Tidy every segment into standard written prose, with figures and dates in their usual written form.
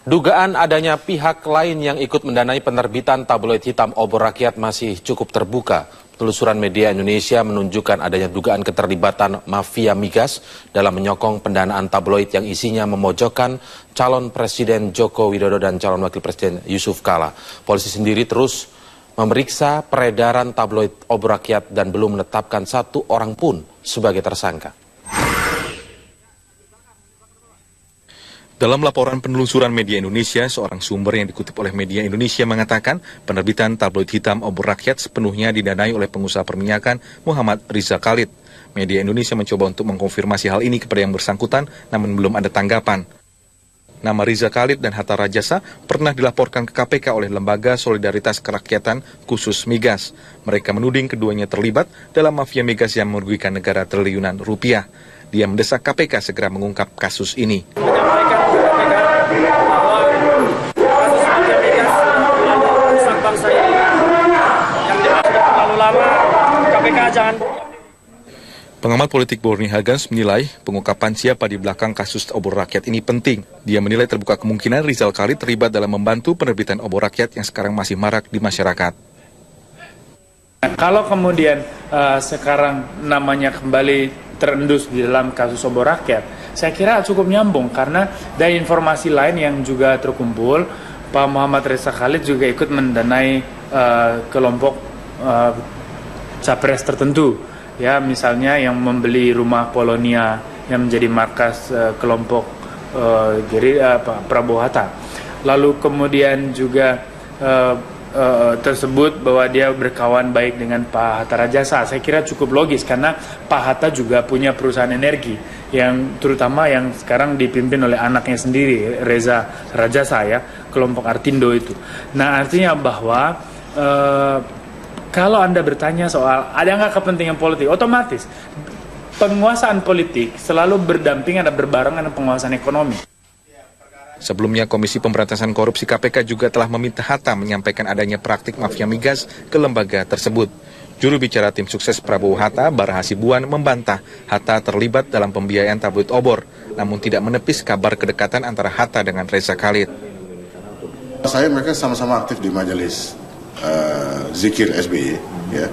Dugaan adanya pihak lain yang ikut mendanai penerbitan tabloid hitam obor rakyat masih cukup terbuka. Penelusuran media Indonesia menunjukkan adanya dugaan keterlibatan mafia migas dalam menyokong pendanaan tabloid yang isinya memojokkan calon Presiden Joko Widodo dan calon Wakil Presiden Yusuf Kala. Polisi sendiri terus memeriksa peredaran tabloid obor rakyat dan belum menetapkan satu orang pun sebagai tersangka. Dalam laporan penelusuran media Indonesia, seorang sumber yang dikutip oleh media Indonesia mengatakan penerbitan tabloid hitam obor rakyat sepenuhnya didanai oleh pengusaha perminyakan Muhammad Riza Khalid. Media Indonesia mencoba untuk mengkonfirmasi hal ini kepada yang bersangkutan, namun belum ada tanggapan. Nama Riza Khalid dan Hatta Rajasa pernah dilaporkan ke KPK oleh Lembaga Solidaritas Kerakyatan khusus Migas. Mereka menuding keduanya terlibat dalam mafia migas yang merugikan negara triliunan rupiah. Dia mendesak KPK segera mengungkap kasus ini. Pengamat politik Borny Hagans menilai pengungkapan siapa di belakang kasus obor rakyat ini penting. Dia menilai terbuka kemungkinan Rizal Khalid terlibat dalam membantu penerbitan obor rakyat yang sekarang masih marak di masyarakat. Kalau kemudian sekarang namanya kembali terendus di dalam kasus obor rakyat, saya kira cukup nyambung karena dari informasi lain yang juga terkumpul, Pak Muhammad Riza Khalid juga ikut mendanai kelompok capres tertentu, ya misalnya yang membeli rumah Polonia yang menjadi markas kelompok Prabowo Hatta. Lalu kemudian juga tersebut bahwa dia berkawan baik dengan Pak Hatta Rajasa. Saya kira cukup logis karena Pak Hatta juga punya perusahaan energi yang terutama yang sekarang dipimpin oleh anaknya sendiri, Reza Rajasa, ya, kelompok Artindo itu. Nah, artinya bahwa kalau Anda bertanya soal ada nggak kepentingan politik, otomatis penguasaan politik selalu berdampingan dan berbarengan dengan penguasaan ekonomi. Sebelumnya, Komisi Pemberantasan Korupsi KPK juga telah meminta Hatta menyampaikan adanya praktik mafia migas ke lembaga tersebut. Juru bicara tim sukses Prabowo Hatta, Bara Hasibuan, membantah Hatta terlibat dalam pembiayaan tabloid obor, namun tidak menepis kabar kedekatan antara Hatta dengan Riza Khalid. Mereka sama-sama aktif di majelis Zikir SBY, ya.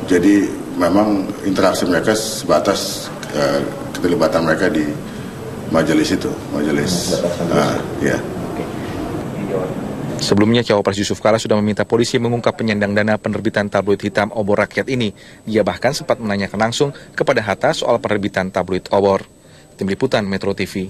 Jadi memang interaksi mereka sebatas keterlibatan mereka di majelis itu, ya. Sebelumnya, Cawapres Yusuf Kala sudah meminta polisi mengungkap penyandang dana penerbitan tabloid hitam obor rakyat ini. Dia bahkan sempat menanyakan langsung kepada Hatta soal penerbitan tabloid obor. Tim Liputan Metro TV.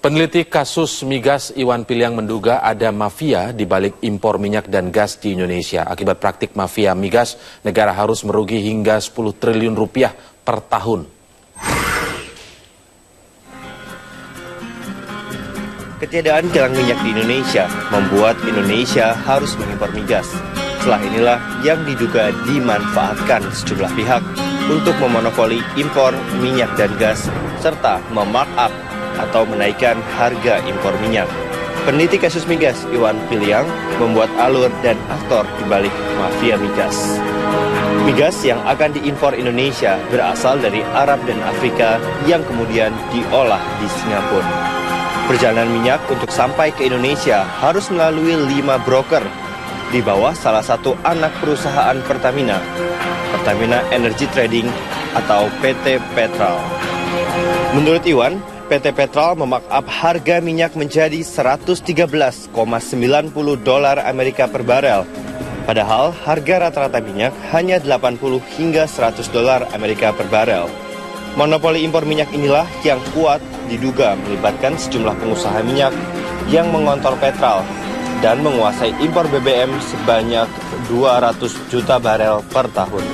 Peneliti kasus migas Iwan Piliang menduga ada mafia di balik impor minyak dan gas di Indonesia. Akibat praktik mafia migas, negara harus merugi hingga 10 triliun rupiah per tahun. Ketiadaan kilang minyak di Indonesia membuat Indonesia harus mengimpor migas. Celah inilah yang diduga dimanfaatkan sejumlah pihak untuk memonopoli impor minyak dan gas serta memarkup atau menaikkan harga impor minyak. Peneliti kasus migas Iwan Piliang membuat alur dan aktor di balik mafia migas. Migas yang akan diimpor Indonesia berasal dari Arab dan Afrika yang kemudian diolah di Singapura. Perjalanan minyak untuk sampai ke Indonesia harus melalui 5 broker di bawah salah satu anak perusahaan Pertamina, Pertamina Energy Trading atau PT Petral. Menurut Iwan, PT Petral memarkup harga minyak menjadi $113,90 Amerika per barel. Padahal harga rata-rata minyak hanya $80 hingga $100 Amerika per barel. Monopoli impor minyak inilah yang kuat diduga melibatkan sejumlah pengusaha minyak yang mengontrol Petral dan menguasai impor BBM sebanyak 200 juta barel per tahun.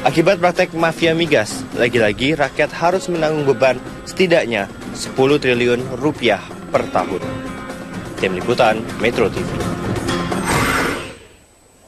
Akibat praktek mafia migas, lagi-lagi rakyat harus menanggung beban setidaknya 10 triliun rupiah per tahun. Tim Liputan Metro TV.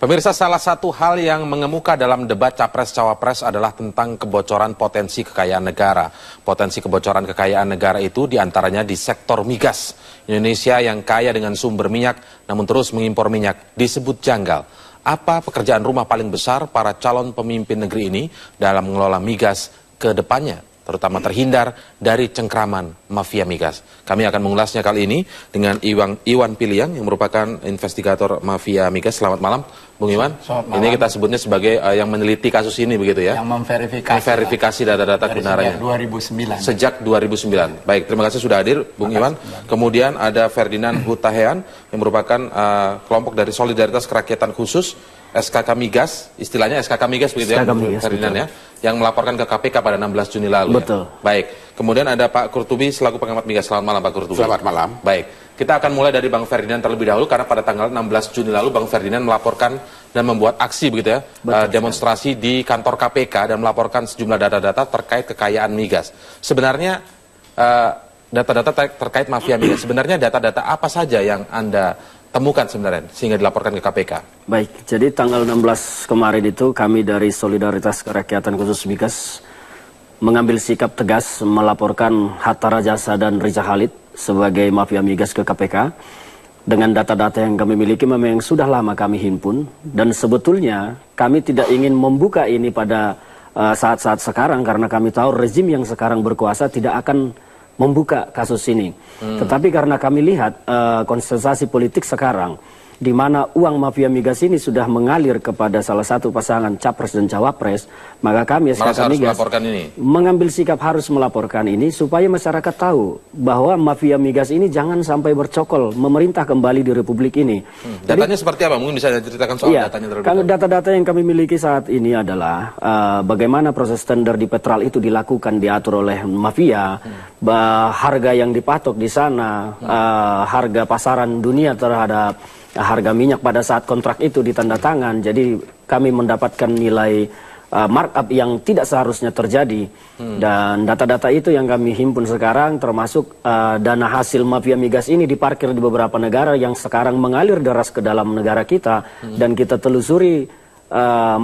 Pemirsa, salah satu hal yang mengemuka dalam debat Capres-Cawapres adalah tentang kebocoran potensi kekayaan negara. Potensi kebocoran kekayaan negara itu diantaranya di sektor migas. Indonesia yang kaya dengan sumber minyak namun terus mengimpor minyak disebut janggal. Apa pekerjaan rumah paling besar para calon pemimpin negeri ini dalam mengelola migas ke depannya? terutama terhindar dari cengkraman mafia migas. Kami akan mengulasnya kali ini dengan Iwan Piliang yang merupakan investigator mafia migas. Selamat malam, Bung Iwan. Ini kita sebutnya sebagai yang meneliti kasus ini begitu ya? Yang memverifikasi data-data kebenarannya. Sejak 2009. Sejak 2009. Baik, terima kasih sudah hadir, Bung Iwan. Kemudian ada Ferdinand Hutahean yang merupakan kelompok dari Solidaritas Kerakyatan Khusus SKK Migas, istilahnya SKK Migas begitu ya, Ferdinand ya, yang melaporkan ke KPK pada 16 Juni lalu. Betul. Ya? Baik. Kemudian ada Pak Kurtubi selaku pengamat migas. Selamat malam Pak Kurtubi. Selamat malam. Baik. Kita akan mulai dari Bang Ferdinand terlebih dahulu karena pada tanggal 16 Juni lalu Bang Ferdinand melaporkan dan membuat aksi begitu ya, demonstrasi di kantor KPK dan melaporkan sejumlah data-data terkait kekayaan migas. Sebenarnya data-data terkait mafia migas, sebenarnya data-data apa saja yang Anda temukan sebenarnya sehingga dilaporkan ke KPK? Baik, jadi tanggal 16 kemarin itu kami dari Solidaritas Kerakyatan Khusus Migas mengambil sikap tegas melaporkan Hatta Rajasa dan Riza Khalid sebagai mafia migas ke KPK dengan data-data yang kami miliki memang sudah lama kami himpun, dan sebetulnya kami tidak ingin membuka ini pada saat-saat sekarang karena kami tahu rezim yang sekarang berkuasa tidak akan membuka kasus ini. Tetapi karena kami lihat konstelasi politik sekarang di mana uang mafia migas ini sudah mengalir kepada salah satu pasangan capres dan cawapres, maka kami SKK Migas mengambil sikap harus melaporkan ini supaya masyarakat tahu bahwa mafia migas ini jangan sampai bercokol memerintah kembali di Republik ini. Datanya seperti apa? Mungkin bisa diceritakan soal datanya terlebih dahulu. Data-data yang kami miliki saat ini adalah bagaimana proses tender di Petral itu dilakukan, diatur oleh mafia, harga yang dipatok di sana, harga pasaran dunia terhadap harga minyak pada saat kontrak itu ditanda tangan. Jadi kami mendapatkan nilai markup yang tidak seharusnya terjadi. Dan data-data itu yang kami himpun sekarang termasuk dana hasil mafia migas ini diparkir di beberapa negara yang sekarang mengalir deras ke dalam negara kita. Dan kita telusuri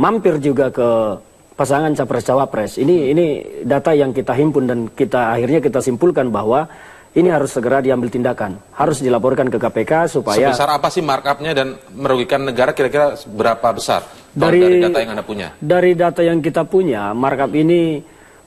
mampir juga ke pasangan capres-cawapres. Ini data yang kita himpun dan akhirnya kita simpulkan bahwa ini harus segera diambil tindakan, harus dilaporkan ke KPK supaya... Sebesar apa sih markupnya dan merugikan negara kira-kira berapa besar? Dari data yang Anda punya? Dari data yang kita punya, markup ini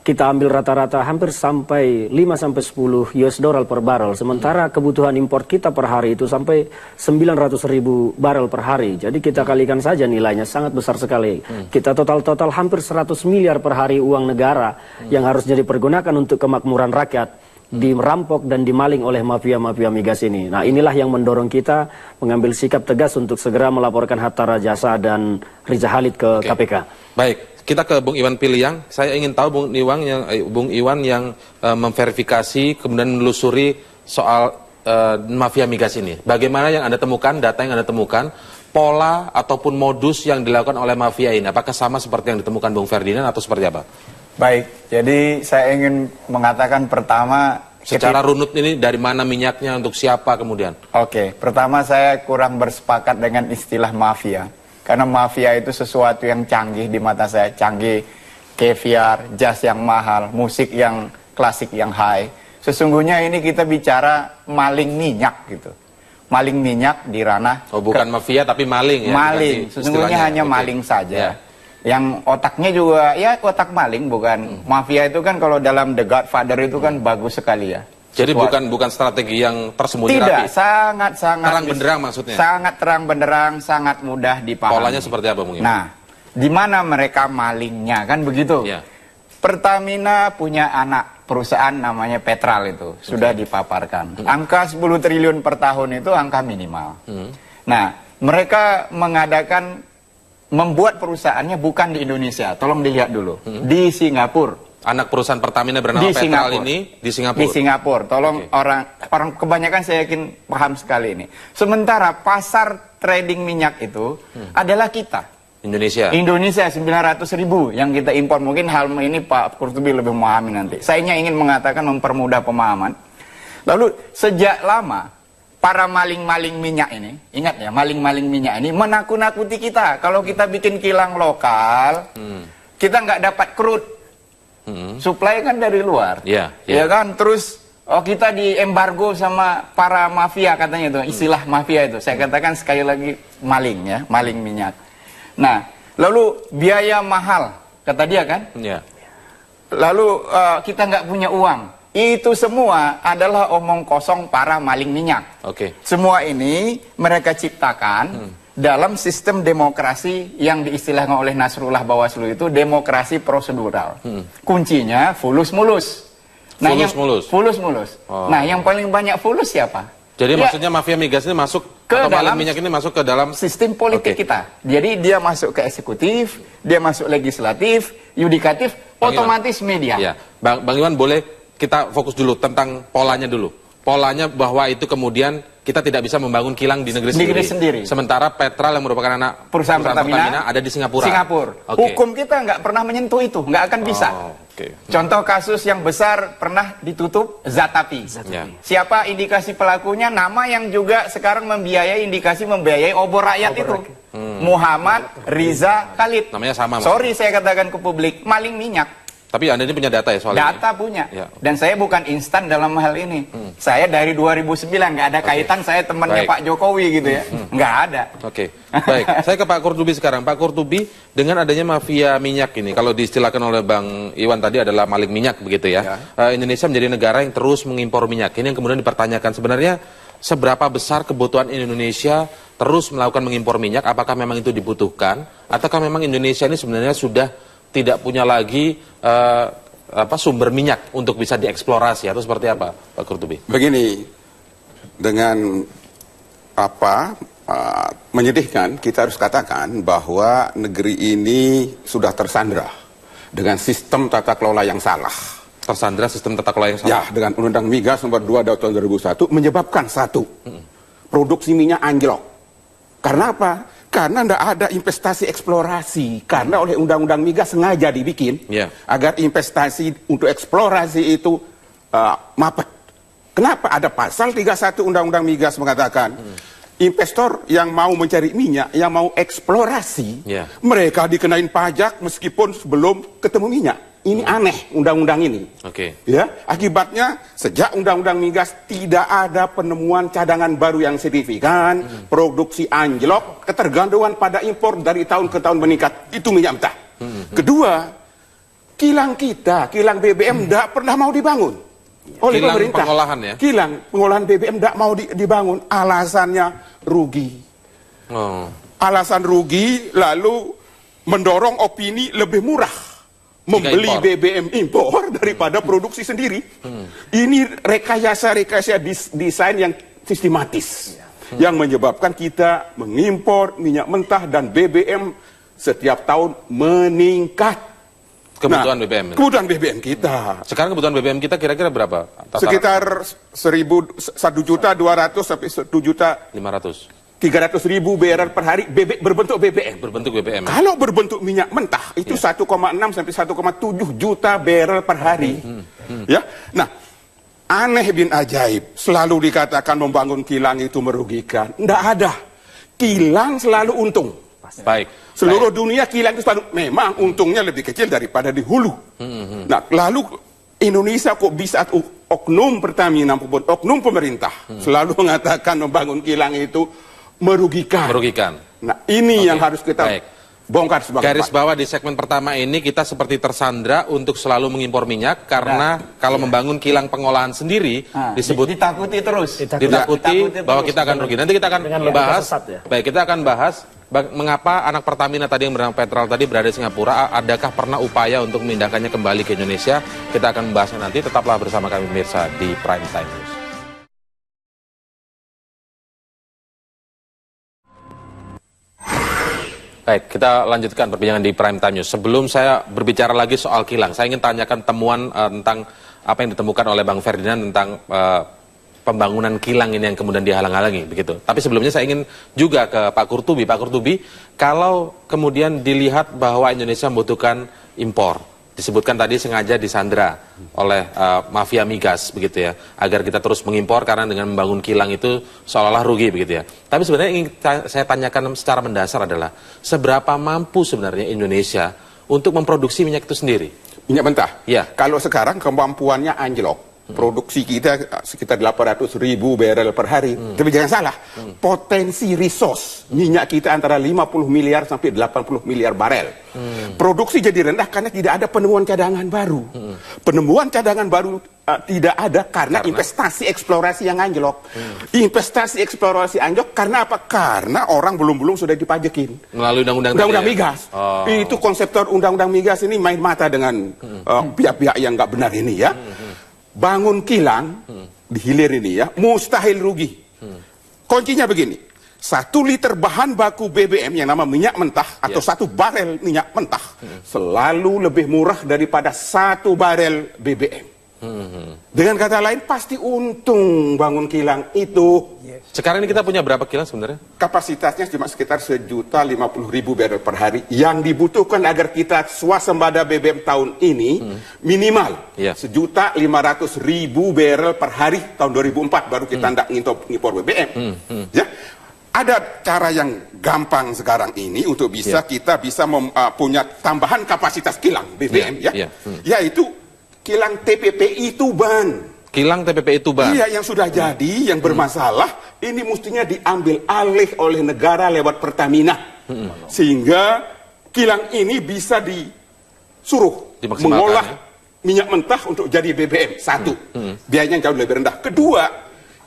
kita ambil rata-rata hampir sampai 5-10 US dollar per barrel. Sementara kebutuhan import kita per hari itu sampai 900.000 barrel per hari. Jadi kita kalikan saja nilainya, sangat besar sekali. Kita total hampir 100 miliar per hari uang negara yang harus dipergunakan untuk kemakmuran rakyat, dirampok dan dimaling oleh mafia-mafia migas ini. Nah, inilah yang mendorong kita mengambil sikap tegas untuk segera melaporkan Hatta Rajasa dan Riza Khalid ke KPK. Baik, kita ke Bung Iwan Piliang. Saya ingin tahu Bung Iwan yang memverifikasi kemudian menelusuri soal mafia migas ini. Bagaimana yang Anda temukan, data yang Anda temukan, pola ataupun modus yang dilakukan oleh mafia ini? Apakah sama seperti yang ditemukan Bung Ferdinand atau seperti apa? Baik, jadi saya ingin mengatakan pertama... Secara runut ini dari mana minyaknya, untuk siapa kemudian? Oke, pertama saya kurang bersepakat dengan istilah mafia. Karena mafia itu sesuatu yang canggih di mata saya. Canggih, caviar, jazz yang mahal, musik yang klasik yang high. Sesungguhnya ini kita bicara maling minyak gitu. Maling minyak di ranah... Oh, bukan mafia tapi maling ya? Maling, sesungguhnya hanya maling saja. Yang otaknya juga, ya otak maling, bukan mafia itu kan kalau dalam The Godfather itu kan bagus sekali ya. Jadi bukan strategi yang tersembunyi rapi. Tidak, rapi. sangat terang benderang maksudnya. Sangat terang benderang, sangat mudah dipahami. Polanya seperti apa mungkin? Nah, di mana mereka malingnya kan begitu? Ya. Pertamina punya anak perusahaan namanya Petral itu, sudah dipaparkan. Angka 10 triliun per tahun itu angka minimal. Nah, mereka membuat perusahaannya bukan di Indonesia. Tolong dilihat dulu. Di Singapura. Anak perusahaan Pertamina bernama Petral ini di Singapura. Di Singapura. Tolong orang kebanyakan saya yakin paham sekali ini. Sementara pasar trading minyak itu adalah kita. Indonesia 900.000 yang kita impor. Mungkin hal ini Pak Kurtubi lebih memahami nanti. Saya ingin mengatakan mempermudah pemahaman. Lalu sejak lama para maling-maling minyak ini, ingat ya, maling-maling minyak ini menakut-nakuti kita. Kalau kita bikin kilang lokal, kita nggak dapat crude. Supply kan dari luar. Ya kan? Terus kita di embargo sama para mafia katanya itu, istilah mafia itu. Saya katakan sekali lagi maling ya, maling minyak. Nah, lalu biaya mahal, kata dia kan? lalu kita nggak punya uang. Itu semua adalah omong kosong para maling minyak. Oke. Semua ini mereka ciptakan dalam sistem demokrasi yang diistilahkan oleh Nasrullah Bawaslu itu demokrasi prosedural. Kuncinya fulus-mulus. Nah, fulus-mulus. Oh. Nah, yang paling banyak fulus siapa? Jadi maksudnya mafia migas ini masuk ke dalam minyak ini masuk ke dalam sistem politik kita. Jadi dia masuk ke eksekutif, dia masuk legislatif, yudikatif, otomatis media. Ya. Bang Iwan, boleh kita fokus dulu tentang polanya dulu. Polanya bahwa itu kemudian kita tidak bisa membangun kilang di negeri sendiri. Sementara Petral yang merupakan anak perusahaan Pertamina ada di Singapura. Okay. Hukum kita nggak pernah menyentuh itu, nggak akan bisa. Okay. Contoh kasus yang besar pernah ditutup Zatapi. Ya. Siapa indikasi pelakunya? Nama yang juga sekarang membiayai obor rakyat itu. Muhammad Riza Khalid. Namanya sama. Sorry saya katakan ke publik, maling minyak. Tapi Anda ini punya data ya soal ini? Data punya. Ya. Dan saya bukan instan dalam hal ini. Saya dari 2009, nggak ada kaitan saya temannya Pak Jokowi gitu ya. Nggak ada. Oke, baik. Saya ke Pak Kurtubi sekarang. Pak Kurtubi, dengan adanya mafia minyak ini, kalau diistilahkan oleh Bang Iwan tadi adalah maling minyak begitu ya. Indonesia menjadi negara yang terus mengimpor minyak. Ini yang kemudian dipertanyakan sebenarnya seberapa besar kebutuhan Indonesia terus melakukan mengimpor minyak, apakah memang itu dibutuhkan, ataukah memang Indonesia ini sebenarnya sudah tidak punya lagi sumber minyak untuk bisa dieksplorasi atau seperti apa, Pak Kurtubi? Begini, dengan menyedihkan kita harus katakan bahwa negeri ini sudah tersandra dengan sistem tata kelola yang salah. Tersandra sistem tata kelola yang salah? Ya, dengan Undang-Undang Migas nomor 2 tahun 2001 menyebabkan produksi minyak anjlok. Karena apa? Karena tidak ada investasi eksplorasi. Karena oleh Undang-Undang Migas sengaja dibikin agar investasi untuk eksplorasi itu mapet. Kenapa? Ada pasal 31 Undang-Undang Migas mengatakan investor yang mau mencari minyak, yang mau eksplorasi, mereka dikenain pajak meskipun sebelum ketemu minyak. Ini aneh undang-undang ini. Ya, akibatnya sejak undang-undang migas tidak ada penemuan cadangan baru yang signifikan, produksi anjlok, ketergantungan pada impor dari tahun ke tahun meningkat. Itu minyak mentah. Kedua, kilang BBM tidak pernah mau dibangun oleh pemerintah. Pengolahan ya? Kilang pengolahan BBM tidak mau dibangun, alasannya rugi. Alasan rugi, lalu mendorong opini lebih murah membeli BBM impor daripada produksi sendiri. Ini rekayasa desain yang sistematis yang menyebabkan kita mengimpor minyak mentah dan BBM setiap tahun meningkat. Kebutuhan BBM. Kebutuhan BBM kita. Sekarang kebutuhan BBM kita kira-kira berapa? Sekitar 1.200.000 sampai 1.500.000 barrel per hari berbentuk BBM. Berbentuk BBM. Kalau berbentuk minyak mentah itu 1,6 sampai 1,7 juta barrel per hari. Ya. Nah, aneh bin ajaib, selalu dikatakan membangun kilang itu merugikan. Tidak ada. Kilang selalu untung. Baik. Seluruh dunia kilang itu selalu memang untungnya lebih kecil daripada di hulu. Nah, lalu Indonesia kok bisa oknum Pertamina maupun oknum pemerintah selalu mengatakan membangun kilang itu merugikan. Nah, ini yang harus kita bongkar sebagai garis bawah di segmen pertama ini kita seperti tersandra untuk selalu mengimpor minyak karena kalau membangun kilang pengolahan sendiri disebut ditakuti terus. Ditakuti bahwa kita akan rugi. Nanti kita akan bahas. Baik, kita akan bahas mengapa anak Pertamina tadi yang bernama Petral tadi berada di Singapura. Adakah pernah upaya untuk memindahkannya kembali ke Indonesia? Kita akan membahasnya nanti. Tetaplah bersama kami pemirsa di Prime Time News. Baik, kita lanjutkan perbincangan di Prime Time News. Sebelum saya berbicara lagi soal kilang, saya ingin tanyakan temuan tentang apa yang ditemukan oleh Bang Ferdinand tentang pembangunan kilang ini yang kemudian dihalang-halangi, begitu. Tapi sebelumnya saya ingin juga ke Pak Kurtubi. Pak Kurtubi, kalau kemudian dilihat bahwa Indonesia membutuhkan impor, disebutkan tadi sengaja disandra oleh mafia migas begitu ya, agar kita terus mengimpor karena dengan membangun kilang itu seolah-olah rugi begitu ya. Tapi sebenarnya ingin saya tanyakan secara mendasar adalah seberapa mampu sebenarnya Indonesia untuk memproduksi minyak itu sendiri? Minyak mentah? Ya. Kalau sekarang kemampuannya anjlok. Produksi kita sekitar 800.000 barrel per hari. Tapi jangan salah, potensi resource minyak kita antara 50 miliar sampai 80 miliar barel. Produksi jadi rendah karena tidak ada penemuan cadangan baru. Penemuan cadangan baru tidak ada karena investasi eksplorasi yang anjlok. Investasi eksplorasi anjlok karena apa? Karena orang belum sudah dipajekin melalui undang-undang migas. Itu konseptor undang-undang migas ini main mata dengan pihak-pihak yang nggak benar ini ya. Bangun kilang di hilir ini ya, mustahil rugi. Kuncinya begini, 1 liter bahan baku BBM yang nama minyak mentah atau 1 barel minyak mentah selalu lebih murah daripada 1 barel BBM. Dengan kata lain pasti untung bangun kilang itu. Sekarang ini kita punya berapa kilang sebenarnya? Kapasitasnya cuma sekitar 1.050.000 barel per hari. Yang dibutuhkan agar kita swasembada BBM tahun ini minimal 1.500.000 barel per hari. Tahun 2004 baru kita hendak ngimpor BBM. Ya. Ada cara yang gampang sekarang ini untuk kita bisa punya tambahan kapasitas kilang BBM yaitu kilang TPPI Tuban. Kilang TPPI Tuban. Iya, yang sudah jadi, yang bermasalah, ini mestinya diambil alih oleh negara lewat Pertamina. Sehingga kilang ini bisa disuruh mengolah minyak mentah untuk jadi BBM. 1, biayanya jauh lebih rendah. 2,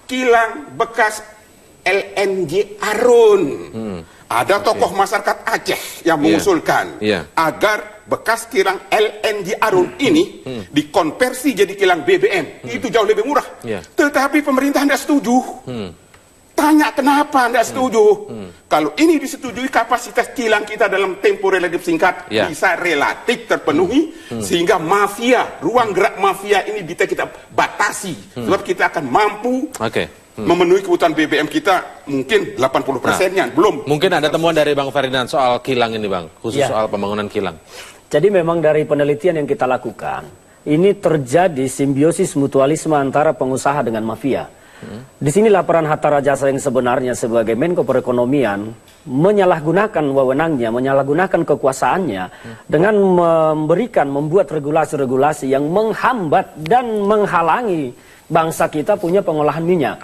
kilang bekas LNG Arun. Ada tokoh masyarakat Aceh yang mengusulkan agar bekas kilang LNG Arun ini dikonversi jadi kilang BBM. Itu jauh lebih murah. Tetapi pemerintah tidak setuju. Tanya kenapa tidak setuju? Kalau ini disetujui, kapasitas kilang kita dalam tempo relatif singkat bisa relatif terpenuhi, sehingga mafia, ruang gerak mafia ini bisa kita batasi. Sebab kita akan mampu memenuhi kebutuhan BBM kita mungkin 80%-nya, belum. Mungkin ada temuan dari Bang Ferdinand soal kilang ini Bang, khusus soal pembangunan kilang. Jadi memang dari penelitian yang kita lakukan, ini terjadi simbiosis mutualisme antara pengusaha dengan mafia. Di sini laporan Hatta Rajasa yang sebenarnya sebagai Menko Perekonomian menyalahgunakan wewenangnya, menyalahgunakan kekuasaannya dengan membuat regulasi-regulasi yang menghambat dan menghalangi bangsa kita punya pengolahan minyak.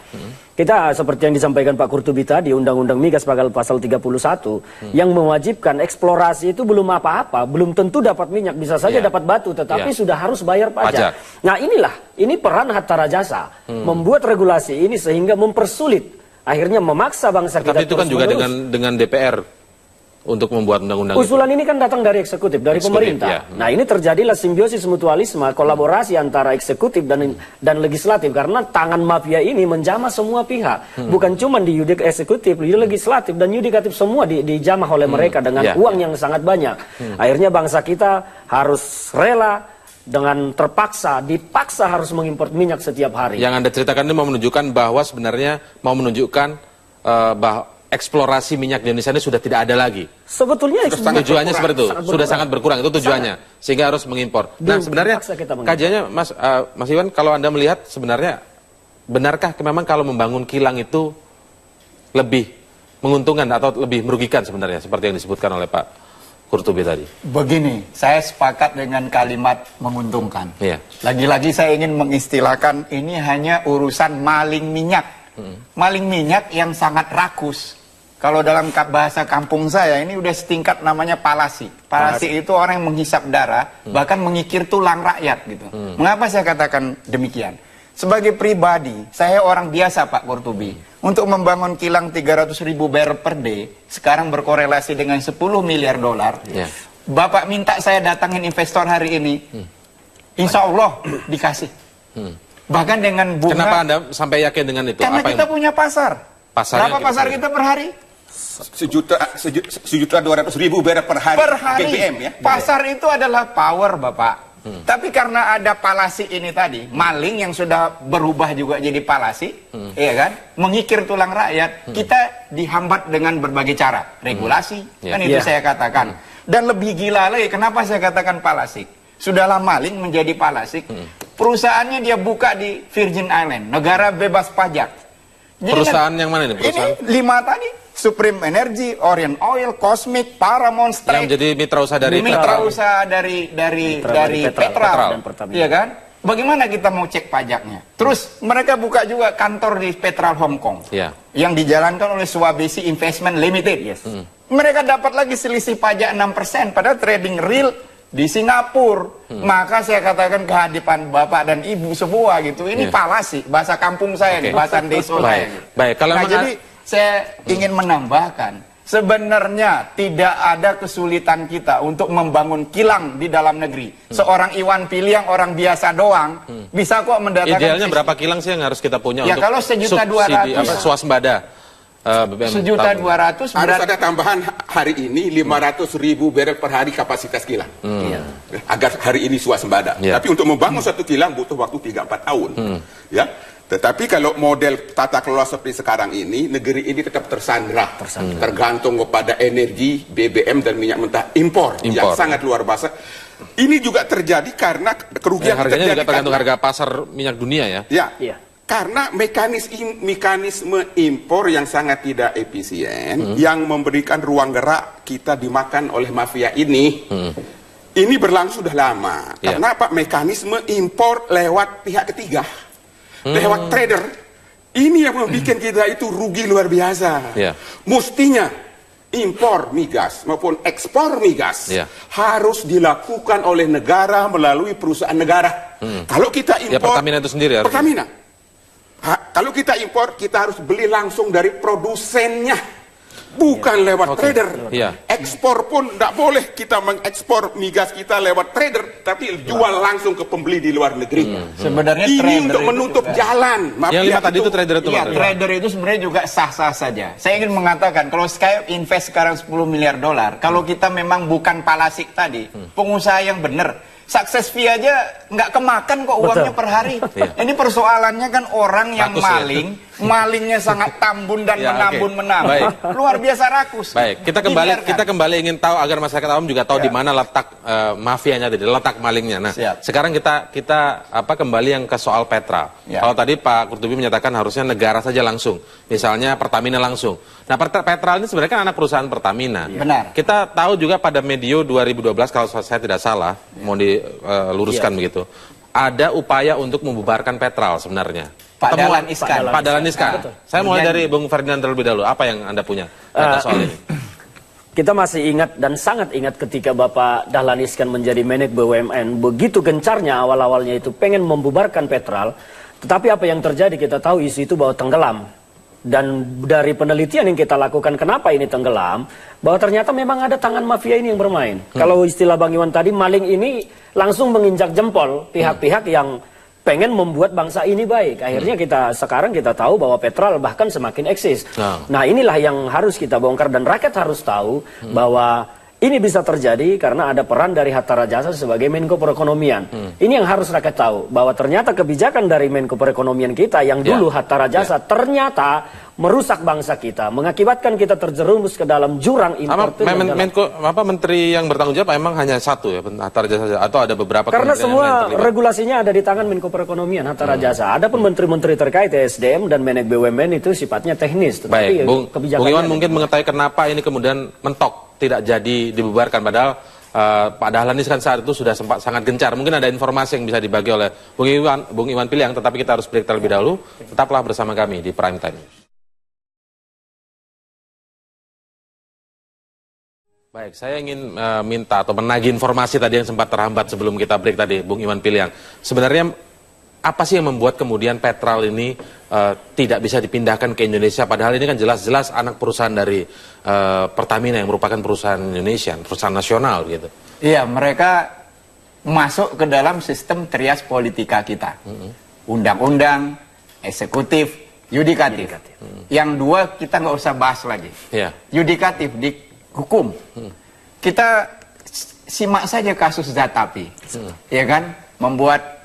Kita seperti yang disampaikan Pak Kurtubi tadi, Undang-Undang Migas pasal 31 yang mewajibkan eksplorasi itu belum apa-apa, belum tentu dapat minyak, bisa saja dapat batu, tetapi sudah harus bayar pajak. Nah ini peran Hatta Rajasa membuat regulasi ini sehingga mempersulit, akhirnya memaksa bangsa kita. Tapi itu kan juga dengan DPR untuk membuat undang-undang. Usulan ini kan datang dari eksekutif, dari pemerintah. Nah ini terjadilah simbiosis mutualisme, kolaborasi antara eksekutif dan legislatif, karena tangan mafia ini menjamah semua pihak, bukan cuma di eksekutif, di legislatif dan yudikatif, semua dijamah oleh mereka dengan uang yang sangat banyak. Akhirnya bangsa kita harus rela dengan dipaksa harus mengimpor minyak setiap hari. Yang Anda ceritakan ini mau menunjukkan bahwa sebenarnya bahwa eksplorasi minyak di Indonesia ini sudah tidak ada lagi. Sebetulnya tujuannya seperti itu, sudah sangat berkurang, itu tujuannya, sehingga harus mengimpor. Nah sebenarnya kajiannya Mas Iwan, kalau Anda melihat sebenarnya benarkah memang kalau membangun kilang itu lebih menguntungkan atau lebih merugikan sebenarnya, seperti yang disebutkan oleh Pak Kurtubi tadi? Begini, saya sepakat dengan kalimat menguntungkan. Lagi-lagi saya ingin mengistilahkan ini hanya urusan maling minyak. Maling minyak yang sangat rakus. Kalau dalam bahasa kampung saya ini udah setingkat namanya palasi. Palasi itu orang yang menghisap darah, bahkan mengikir tulang rakyat gitu. Mengapa saya katakan demikian? Sebagai pribadi, saya orang biasa Pak Kurtubi. Untuk membangun kilang 300.000 barrel per day, sekarang berkorelasi dengan 10 miliar dolar. Bapak minta saya datangin investor hari ini, insya Allah dikasih. Bahkan dengan bunga. Kenapa Anda sampai yakin dengan itu? Karena kita punya pasar. Berapa pasar kita per hari? 1.200.000 barel per hari. Per hari. BBM, ya? Pasar itu adalah power Bapak. Tapi karena ada palasi ini tadi, maling yang sudah berubah juga jadi palasi, ya kan? Mengikir tulang rakyat, kita dihambat dengan berbagai cara. Regulasi, kan itu saya katakan. Dan lebih gila lagi, kenapa saya katakan palasi? Sudahlah maling menjadi palasik. Perusahaannya dia buka di Virgin Island, negara bebas pajak. Jadi perusahaan yang mana ini? Ini 5 tadi, Supreme Energy, Orient Oil, Cosmic, Paramount, Strike. Yang menjadi mitra usaha dari Petra, iya kan? bagaimana kita mau cek pajaknya? Terus mereka buka juga kantor di Petral Hong Kong yang dijalankan oleh Sulawesi Investment Limited. Mereka dapat lagi selisih pajak 6%, padahal trading real di Singapura. Maka saya katakan kehadipan Bapak dan Ibu semua gitu, ini falasi, bahasa kampung saya nih, bahasa deso saya. Baik, kalau jadi saya ingin menambahkan, sebenarnya tidak ada kesulitan kita untuk membangun kilang di dalam negeri. Seorang Iwan Piliang, orang biasa doang, bisa kok mendatangkan... Idealnya berapa kilang sih yang harus kita punya ya, untuk kalau 1.200.000 swasembada? 1.200.000 harus ada tambahan hari ini 500.000 barel per hari kapasitas kilang. Agar hari ini swasembada. Tapi untuk membangun satu kilang butuh waktu 3-4 tahun. Ya. Tetapi kalau model tata kelola seperti sekarang ini, negeri ini tetap tersandra. Tergantung kepada energi, BBM dan minyak mentah impor. Yang sangat luar biasa. Ini juga terjadi karena kerugian harganya juga tergantung harga pasar minyak dunia ya. Karena mekanisme impor yang sangat tidak efisien, yang memberikan ruang gerak kita dimakan oleh mafia ini. Ini berlangsung sudah lama. Karena apa? Mekanisme impor lewat pihak ketiga. Lewat trader, ini yang membuat kita itu rugi luar biasa. Mestinya impor migas maupun ekspor migas harus dilakukan oleh negara melalui perusahaan negara. Kalau kita impor, Pertamina itu sendiri Pertamina. Kalau kita impor, kita harus beli langsung dari produsennya. Bukan lewat trader. Ekspor pun tidak boleh kita mengekspor migas kita lewat trader, tapi jual langsung ke pembeli di luar negeri. Sebenarnya ini untuk menutup jalan. Yang 5 tadi itu trader itu. Trader itu sebenarnya juga sah-sah saja. Saya ingin mengatakan kalau Sky invest sekarang $10 miliar, kalau kita memang bukan palasik tadi, pengusaha yang benar, sukses fee aja nggak kemakan kok uangnya per hari. Ini persoalannya kan orang yang maling, malingnya sangat tambun dan menambun. Luar biasa rakus. Baik, kita kembali ingin tahu agar masyarakat awam juga tahu di mana letak mafianya tadi, letak malingnya. Nah, sekarang kita kembali yang ke soal Petra. Kalau tadi Pak Kurtubi menyatakan harusnya negara saja langsung, misalnya Pertamina langsung. Nah, Petra ini sebenarnya kan anak perusahaan Pertamina. Benar. Kita tahu juga pada medio 2012 kalau saya tidak salah, mau diluruskan begitu. Ada upaya untuk membubarkan Petral sebenarnya. Pak Dahlan Iskan. Pak Dahlan Iskan. Saya mulai dari Bung Ferdinand terlebih dahulu. Apa yang Anda punya data soal ini? Kita masih ingat dan sangat ingat ketika Bapak Dahlan Iskan menjadi Meneg BUMN, begitu gencarnya awal-awalnya itu pengen membubarkan Petral, tetapi apa yang terjadi kita tahu isu itu bahwa tenggelam. Dan dari penelitian yang kita lakukan kenapa ini tenggelam, bahwa ternyata memang ada tangan mafia ini yang bermain. Kalau istilah Bang Iwan tadi, maling ini langsung menginjak jempol pihak-pihak yang pengen membuat bangsa ini baik. Akhirnya sekarang kita tahu bahwa Petral bahkan semakin eksis. Nah, inilah yang harus kita bongkar dan rakyat harus tahu bahwa ini bisa terjadi karena ada peran dari Hatta Rajasa sebagai Menko Perekonomian. Ini yang harus rakyat tahu, bahwa ternyata kebijakan dari Menko Perekonomian kita yang dulu Hatta Rajasa ternyata merusak bangsa kita, mengakibatkan kita terjerumus ke dalam jurang impor. Menteri yang bertanggung jawab emang hanya satu ya, Hatta Rajasa saja, atau ada beberapa? Karena semua regulasinya ada di tangan Menko Perekonomian Hatta Rajasa. Adapun menteri-menteri terkait SDM dan Meneg BUMN itu sifatnya teknis. Baik, Bung Iwan mungkin mengetahui kenapa ini kemudian mentok, tidak jadi dibubarkan, padahal Pak Dahlan Iskan saat itu sudah sempat sangat gencar. Mungkin ada informasi yang bisa dibagi oleh Bung Iwan Piliang, tetapi kita harus break terlebih dahulu. Tetaplah bersama kami di Prime Time. Baik, saya ingin minta atau menagih informasi tadi yang sempat terhambat sebelum kita break tadi, Bung Iwan Piliang. Sebenarnya apa sih yang membuat kemudian Petral ini tidak bisa dipindahkan ke Indonesia, padahal ini kan jelas-jelas anak perusahaan dari Pertamina yang merupakan perusahaan Indonesia, perusahaan nasional gitu. Iya, mereka masuk ke dalam sistem trias politika kita. Undang-undang, eksekutif, yudikatif. Yang dua kita nggak usah bahas lagi. Yudikatif di hukum. Kita simak saja kasus Zatapi. Ya kan? Membuat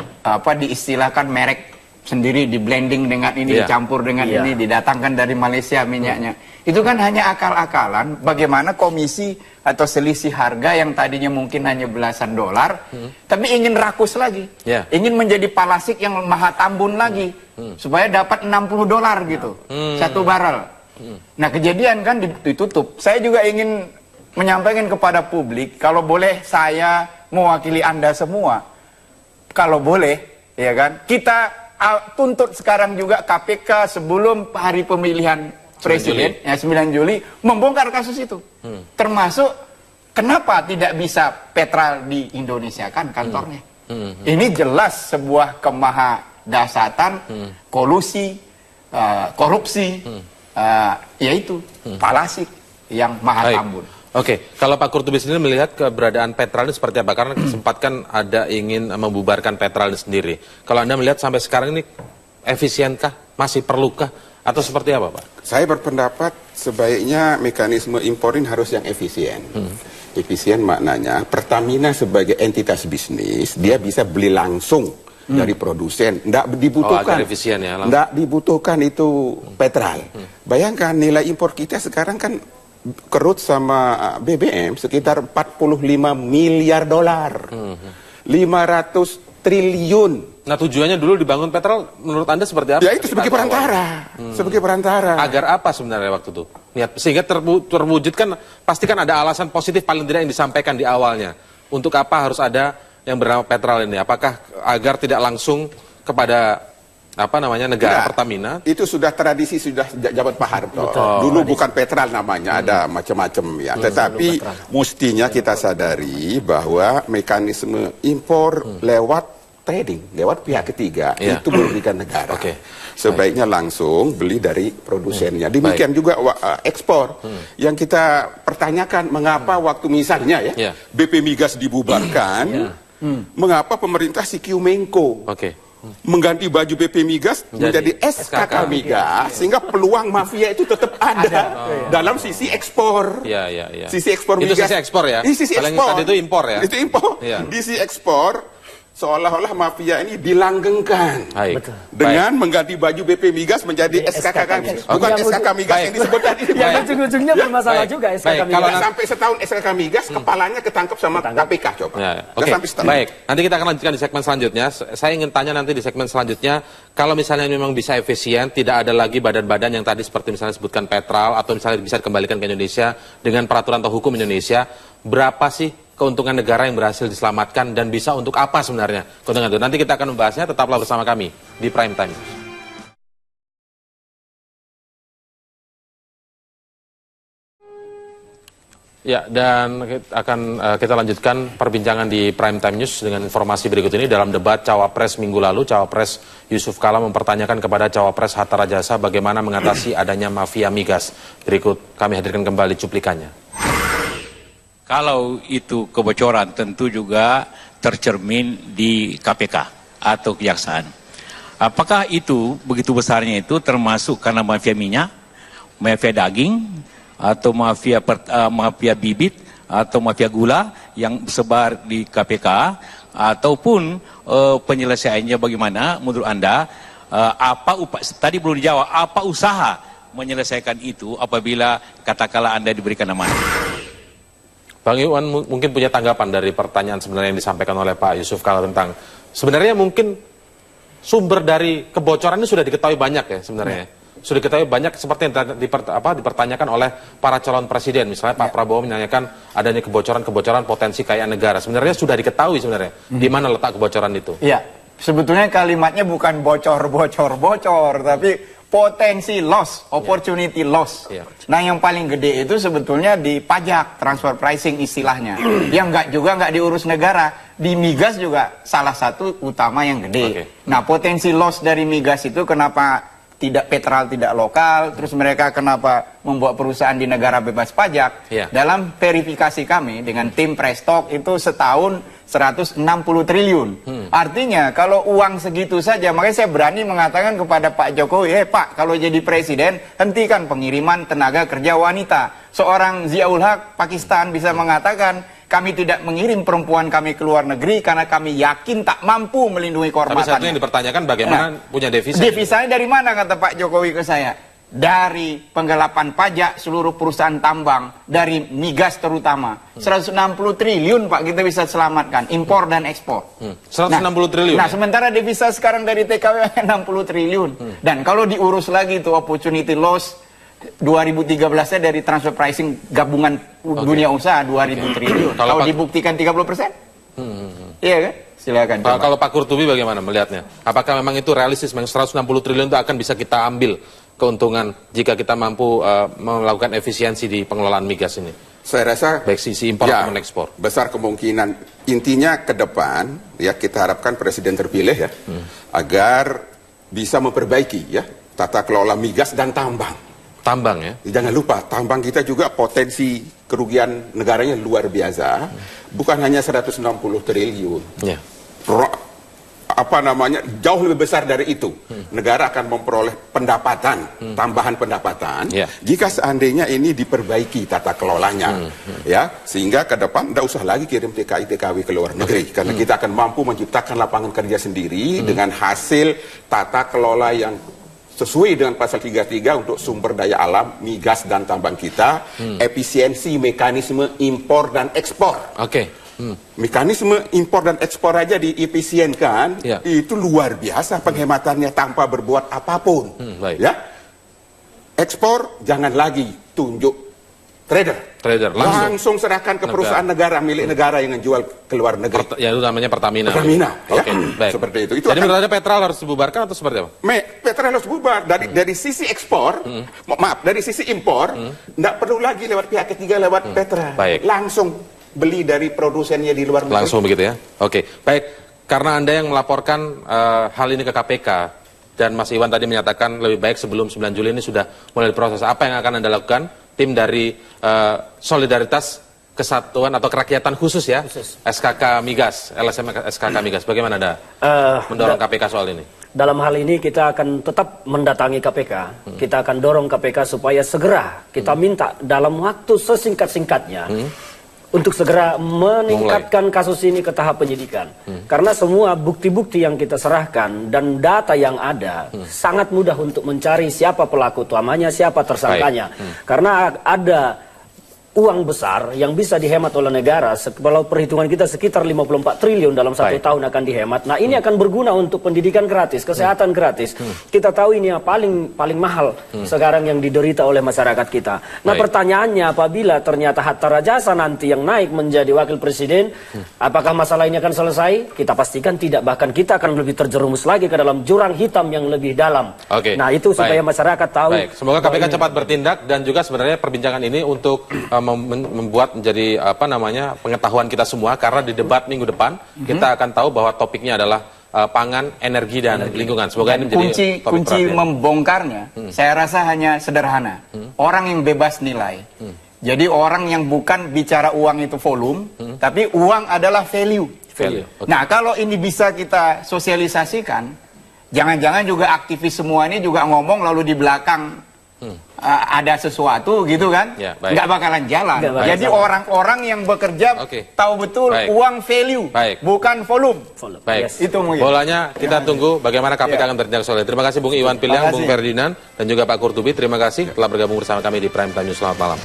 diistilahkan merek sendiri, di blending dengan ini, dicampur dengan ini, didatangkan dari Malaysia minyaknya. Itu kan hanya akal-akalan bagaimana komisi atau selisih harga yang tadinya mungkin hanya belasan dolar, tapi ingin rakus lagi. Ingin menjadi palasik yang maha tambun lagi, supaya dapat $60 gitu, satu barrel. Nah, kejadian kan ditutup. Saya juga ingin menyampaikan kepada publik, kalau boleh saya mewakili Anda semua, kalau boleh, ya kan? Kita tuntut sekarang juga KPK sebelum hari pemilihan presiden, 9 Juli, membongkar kasus itu. Termasuk kenapa tidak bisa Petral di Indonesia kan kantornya. Ini jelas sebuah kemahadasatan, kolusi, korupsi, yaitu falasik yang maha tambun. Oke, kalau Pak Kurtubi sendiri melihat keberadaan Petral ini seperti apa? Karena sempat kan ada ingin membubarkan Petral ini sendiri. Kalau Anda melihat sampai sekarang ini efisienkah? Masih perlukah? Atau seperti apa, Pak? Saya berpendapat sebaiknya mekanisme imporin harus yang efisien. Efisien maknanya Pertamina sebagai entitas bisnis, dia bisa beli langsung dari produsen. Nggak dibutuhkan. Agar efisien ya. Nggak dibutuhkan itu Petral. Bayangkan nilai impor kita sekarang kan kerut sama BBM sekitar 45 miliar dolar. 500 triliun. Nah, tujuannya dulu dibangun Petral menurut Anda seperti apa? Ya itu sebagai perantara. Sebagai perantara. Agar apa sebenarnya waktu itu? Niat sehingga terwujud kan pasti kan ada alasan positif paling tidak yang disampaikan di awalnya. Untuk apa harus ada yang bernama Petral ini? Apakah agar tidak langsung kepada negara Pertamina? Itu sudah tradisi, sudah zaman Pak Harto. Dulu bukan Petral namanya, ada macam-macam ya. Tetapi mestinya kita sadari bahwa mekanisme impor lewat trading, lewat pihak ketiga itu merugikan negara. Sebaiknya langsung beli dari produsennya. Demikian juga ekspor. Yang kita pertanyakan mengapa waktu misalnya BP Migas dibubarkan, mengapa pemerintah CQ Menko mengganti baju BP Migas menjadi SKK Migas, sehingga peluang mafia itu tetap ada dalam sisi ekspor. Sisi ekspor itu migas. Sisi ekspor ya? Ini sisi ekspor. Tadi itu impor ya? Itu impor. Di sisi ekspor, seolah-olah mafia ini dilanggengkan dengan mengganti baju BP Migas menjadi SKK Migas. Bukan SKK Migas yang disebut tadi. Yang ujung-ujungnya bermasalah juga SKK Migas. Kalau sampai setahun SKK Migas, kepalanya ketangkep sama KPK coba. Baik, nanti kita akan lanjutkan di segmen selanjutnya. Saya ingin tanya nanti di segmen selanjutnya, kalau misalnya memang bisa efisien, tidak ada lagi badan-badan yang tadi seperti misalnya sebutkan Petral, atau misalnya bisa dikembalikan ke Indonesia dengan peraturan atau hukum Indonesia, berapa sih keuntungan negara yang berhasil diselamatkan dan bisa untuk apa sebenarnya keuntungan itu? Nanti kita akan membahasnya, tetaplah bersama kami di Prime Time. Ya, dan kita lanjutkan perbincangan di Prime Time News dengan informasi berikut ini. Dalam debat Cawapres minggu lalu, Cawapres Yusuf Kala mempertanyakan kepada Cawapres Hatta Rajasa bagaimana mengatasi adanya mafia migas. Berikut kami hadirkan kembali cuplikannya. Kalau itu kebocoran tentu juga tercermin di KPK atau kejaksaan. Apakah itu begitu besarnya itu termasuk karena mafia minyak, mafia daging, atau mafia bibit, atau mafia gula yang sebar di KPK, ataupun penyelesaiannya bagaimana menurut Anda? Tadi belum dijawab, apa usaha menyelesaikan itu apabila katakanlah Anda diberikan amanah? Bang Iwan mungkin punya tanggapan dari pertanyaan sebenarnya yang disampaikan oleh Pak Yusuf Kala tentang sebenarnya mungkin sumber dari kebocoran ini sudah diketahui banyak ya sebenarnya. Sudah diketahui banyak seperti yang dipertanyakan oleh para calon presiden. Misalnya Pak Prabowo menanyakan adanya kebocoran potensi kekayaan negara. Sebenarnya sudah diketahui sebenarnya di mana letak kebocoran itu. Iya, sebetulnya kalimatnya bukan bocor, tapi potensi loss, opportunity loss. Nah, yang paling gede itu sebetulnya di pajak, transfer pricing istilahnya. Yang nggak diurus negara. Di migas juga salah satu utama yang gede. Nah, potensi loss dari migas itu kenapa Petral tidak lokal, terus mereka kenapa membuat perusahaan di negara bebas pajak? Dalam verifikasi kami dengan tim Prestok itu setahun 160 triliun. Artinya kalau uang segitu saja, makanya saya berani mengatakan kepada Pak Jokowi, Pak, kalau jadi presiden, hentikan pengiriman tenaga kerja wanita. Seorang Ziaul Haq, Pakistan bisa mengatakan, kami tidak mengirim perempuan kami ke luar negeri karena kami yakin tak mampu melindungi kehormatannya. Tapi satu yang dipertanyakan bagaimana punya devisa. Devisanya dari mana kata Pak Jokowi ke saya? Dari penggelapan pajak seluruh perusahaan tambang, dari migas terutama. 160 triliun Pak kita bisa selamatkan, impor dan ekspor. 160 triliun? Nah, sementara devisa sekarang dari TKW 60 triliun. Dan kalau diurus lagi itu opportunity loss, 2013-nya dari transfer pricing gabungan dunia usaha 2000 triliun. Kalau dibuktikan 30%? Iya kan? Silakan. Kalau Pak Kurtubi bagaimana melihatnya? Apakah memang itu realistis? Memang 160 triliun itu akan bisa kita ambil keuntungan jika kita mampu melakukan efisiensi di pengelolaan migas ini? Saya rasa baik sisi impor maupun ekspor. Besar kemungkinan. Intinya ke depan ya kita harapkan presiden terpilih ya agar bisa memperbaiki ya tata kelola migas dan tambang. Tambang ya. Jangan lupa tambang kita juga potensi kerugian negaranya luar biasa. Bukan hanya 160 triliun. Ya. Jauh lebih besar dari itu. Negara akan memperoleh pendapatan, tambahan pendapatan, jika seandainya ini diperbaiki tata kelolanya, ya, sehingga ke depan tidak usah lagi kirim TKI-TKW ke luar negeri, karena kita akan mampu menciptakan lapangan kerja sendiri dengan hasil tata kelola yang sesuai dengan pasal 33 untuk sumber daya alam, migas dan tambang kita, efisiensi mekanisme impor dan ekspor. Mekanisme impor dan ekspor aja diefisienkan, itu luar biasa penghematannya tanpa berbuat apapun. Ya, ekspor jangan lagi tunjuk trader langsung serahkan ke perusahaan negara milik negara yang menjual ke luar negeri. Ya itu namanya Pertamina. Ya, seperti itu. Jadi menurut Anda Petrol harus dibubarkan atau seperti apa? Petrol harus bubar dari sisi ekspor, dari sisi impor, tidak perlu lagi lewat pihak ketiga lewat Petra, langsung beli dari produsennya di luar negeri. Langsung begitu ya? Oke, baik. Karena Anda yang melaporkan hal ini ke KPK, dan Mas Iwan tadi menyatakan lebih baik sebelum 9 Juli ini sudah mulai diproses. Apa yang akan Anda lakukan? Tim dari Solidaritas Kesatuan atau Kerakyatan Khusus ya? SKK Migas, LSM SKK Migas. Bagaimana Anda mendorong KPK soal ini? Dalam hal ini kita akan tetap mendatangi KPK. Kita akan dorong KPK supaya segera kita minta dalam waktu sesingkat-singkatnya untuk segera meningkatkan kasus ini ke tahap penyidikan. Karena semua bukti-bukti yang kita serahkan dan data yang ada sangat mudah untuk mencari siapa pelaku utamanya, siapa tersangkanya. Karena ada uang besar yang bisa dihemat oleh negara. Kalau perhitungan kita sekitar 54 triliun dalam 1 tahun akan dihemat. Nah ini akan berguna untuk pendidikan gratis, kesehatan gratis. Kita tahu ini yang paling mahal sekarang yang diderita oleh masyarakat kita. Nah pertanyaannya, apabila ternyata Hatta Rajasa nanti yang naik menjadi wakil presiden, apakah masalah ini akan selesai? Kita pastikan tidak. Bahkan kita akan lebih terjerumus lagi ke dalam jurang hitam yang lebih dalam. Nah itu supaya masyarakat tahu. Semoga KPK cepat bertindak, dan juga sebenarnya perbincangan ini untuk membuat menjadi pengetahuan kita semua, karena di debat minggu depan kita akan tahu bahwa topiknya adalah pangan, energi dan lingkungan. Semoga ini menjadi kunci membongkarnya. Saya rasa hanya sederhana. Orang yang bebas nilai. Jadi orang yang bukan bicara uang itu volume, tapi uang adalah value. Nah, kalau ini bisa kita sosialisasikan, jangan-jangan juga aktivis semua ini juga ngomong lalu di belakang ada sesuatu gitu kan, nggak bakalan jalan. Jadi orang-orang yang bekerja tahu betul uang value, bukan volume. Itu mungkin. Bolanya kita tunggu bagaimana KPK akan bertindak soal ini. Terima kasih Bung Iwan Piliang, Bung Ferdinand, dan juga Pak Kurtubi. Terima kasih telah bergabung bersama kami di Prime Time News. Selamat malam.